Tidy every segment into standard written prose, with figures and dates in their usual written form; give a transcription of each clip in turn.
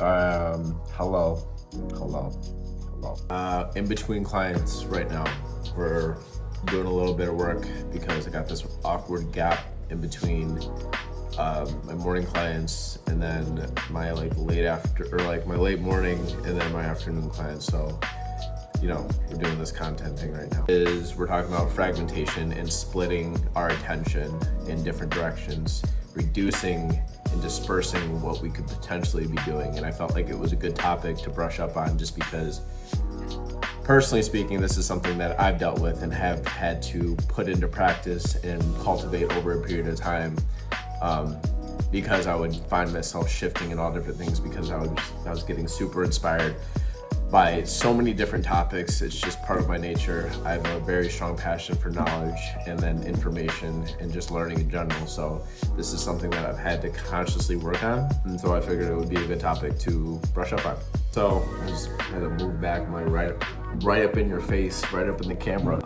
Hello. In between clients right now, we're doing a little bit of work because I got this awkward gap in between my morning clients and then my my late morning and then my afternoon clients. So, we're doing this content thing right now. We're talking about fragmentation and splitting our attention in different directions, reducing and dispersing what we could potentially be doing. And I felt like it was a good topic to brush up on just because, personally speaking, this is something that I've dealt with and have had to put into practice and cultivate over a period of time, because I would find myself shifting in all different things because I was getting super inspired by so many different topics. It's just part of my nature. I have a very strong passion for knowledge and then information and just learning in general. So this is something that I've had to consciously work on. And so I figured it would be a good topic to brush up on. So I just had to move back my right up in your face, right up in the camera.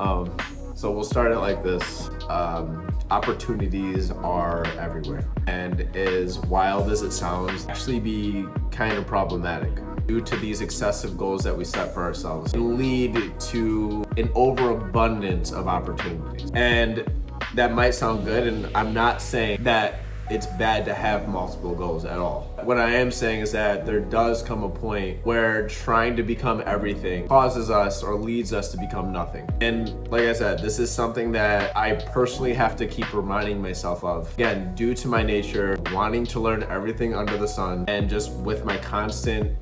So we'll start it like this. Opportunities are everywhere. And as wild as it sounds, actually be kind of problematic. Due to these excessive goals that we set for ourselves, can lead to an overabundance of opportunities. And that might sound good, and I'm not saying that it's bad to have multiple goals at all. What I am saying is that there does come a point where trying to become everything causes us or leads us to become nothing. And like I said, this is something that I personally have to keep reminding myself of. Again, due to my nature, wanting to learn everything under the sun, and just with my constant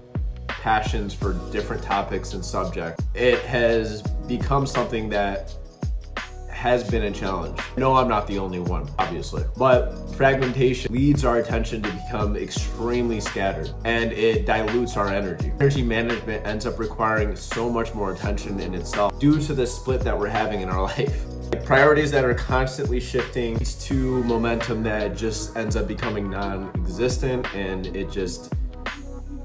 passions for different topics and subjects, it has become something that has been a challenge. No, I'm not the only one, obviously, but fragmentation leads our attention to become extremely scattered, and it dilutes our energy. Energy management ends up requiring so much more attention in itself due to the split that we're having in our life. Priorities that are constantly shifting leads to momentum that just ends up becoming non-existent, and it just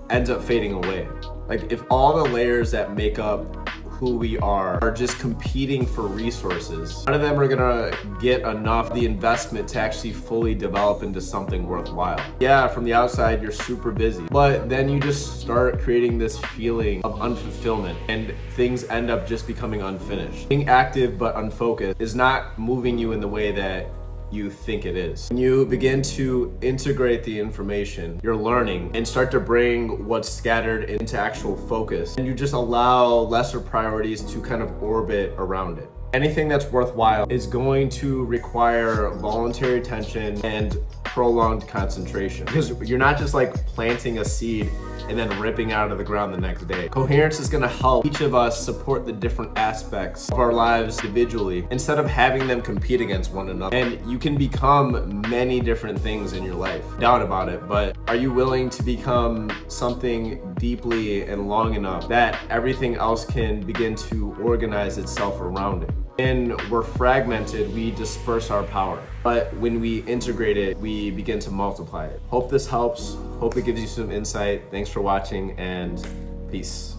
ends up fading away. Like, if all the layers that make up who we are just competing for resources, none of them are gonna get enough of the investment to actually fully develop into something worthwhile. Yeah, from the outside, you're super busy, but then you just start creating this feeling of unfulfillment and things end up just becoming unfinished. Being active but unfocused is not moving you in the way that you think it is. When you begin to integrate the information you're learning and start to bring what's scattered into actual focus, and you just allow lesser priorities to kind of orbit around it. Anything that's worthwhile is going to require voluntary attention and prolonged concentration, because you're not just like planting a seed and then ripping out of the ground the next day. Coherence is gonna help each of us support the different aspects of our lives individually instead of having them compete against one another. And you can become many different things in your life, no doubt about it, but are you willing to become something deeply and long enough that everything else can begin to organize itself around it? When we're fragmented, we disperse our power. But when we integrate it, we begin to multiply it. Hope this helps. Hope it gives you some insight. Thanks for watching, and peace.